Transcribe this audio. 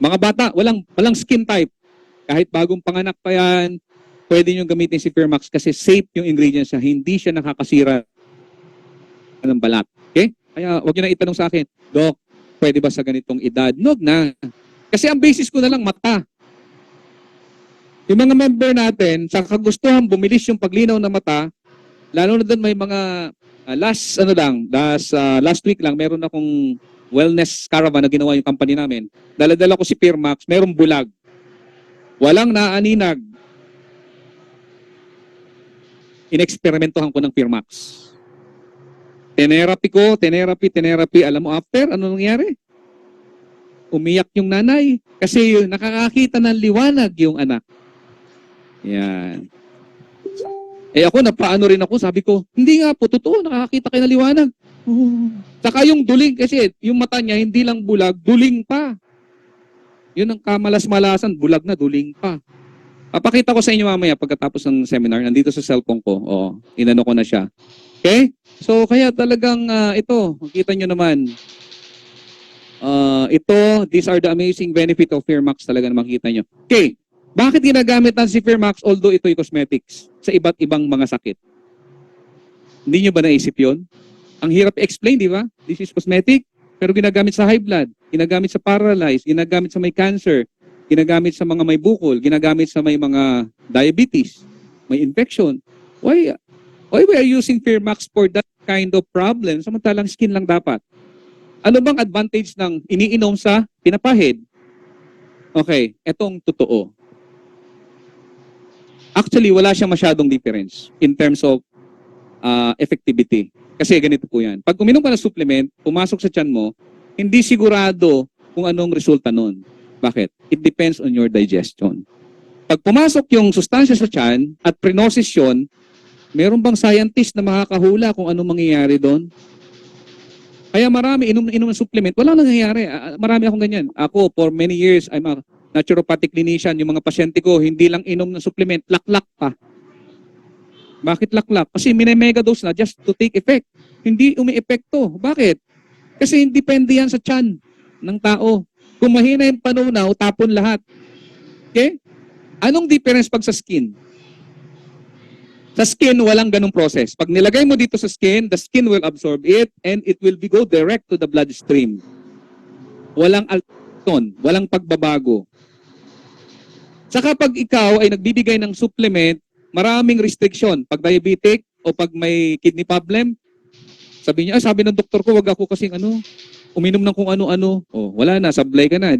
Mga bata, walang skin type. Kahit bagong panganak pa yan, pwede nyo gamitin si Firmax kasi safe yung ingredients niya. Hindi siya nakakasira ng balat. Okay? Kaya wag nyo na itanong sa akin, Doc, pwede ba sa ganitong edad? No na. Kasi ang basis ko na lang mata. Yung mga member natin, sa kagustuhan bumilis yung paglinaw ng mata, lalo na doon may mga last week lang meron akong wellness caravan na ginawa yung company namin. Dala-dala ko si Firmax, merong bulag. Walang naaninag. Ineksperimentohan ko ng Firmax. Tenerapy. Alam mo after, ano nangyari? Umiyak yung nanay. Kasi yung nakakakita ng liwanag yung anak. Yan. Eh ako, napaano rin ako. Sabi ko, hindi nga po, totoo, nakakakita kayo ng liwanag. Saka yung duling, kasi yung mata niya, hindi lang bulag, duling pa. Yun ang kamalas-malasan, bulag na, duling pa. Papakita ko sa inyo mamaya pagkatapos ng seminar. Nandito sa cellphone ko. Oo, inano ko na siya. Okay? So, kaya talagang ito, makita nyo naman. These are the amazing benefit of Firmax talaga na makita nyo. Okay, bakit ginagamit natin si Firmax although ito'y cosmetics sa iba't ibang mga sakit? Hindi nyo ba naisip yun? Ang hirap i-explain, di ba? This is cosmetic, pero ginagamit sa high blood, ginagamit sa paralyzed, ginagamit sa may cancer, ginagamit sa mga may bukol, ginagamit sa may mga diabetes, may infection. Why we are using Firmax for that kind of problem? Samantalang skin lang dapat. Ano bang advantage ng iniinom sa pinapahid? Okay, etong totoo. Actually, wala siyang masyadong difference in terms of effectivity. Kasi ganito po yan. Pag uminom ka ng supplement, pumasok sa tiyan mo, hindi sigurado kung anong resulta nun. Bakit? It depends on your digestion. Pag pumasok yung sustansya sa tiyan at prenosis yun, meron bang scientist na makakahula kung anong mangyayari doon? Kaya marami, inom ng supplement, walang nangyayari. Marami akong ganyan. Ako, for many years, I'm a naturopathic clinician. Yung mga pasyente ko, hindi lang inom ng supplement, laklak pa. Bakit laklak? Kasi mega dose na just to take effect. Hindi umi-epekto. Bakit? Kasi depende yan sa tiyan ng tao. Kung mahina yung panunaw, tapon lahat. Okay? Anong difference pag sa skin? Sa skin, walang ganong process. Pag nilagay mo dito sa skin, the skin will absorb it and it will go direct to the bloodstream. Walang alton, walang pagbabago. Saka pag ikaw ay nagbibigay ng supplement, maraming restriction. Pag diabetic o pag may kidney problem, sabi niya, sabi ng doktor ko, wag ako kasing uminom ng kung ano-ano. Oh, wala na, sablay ka na.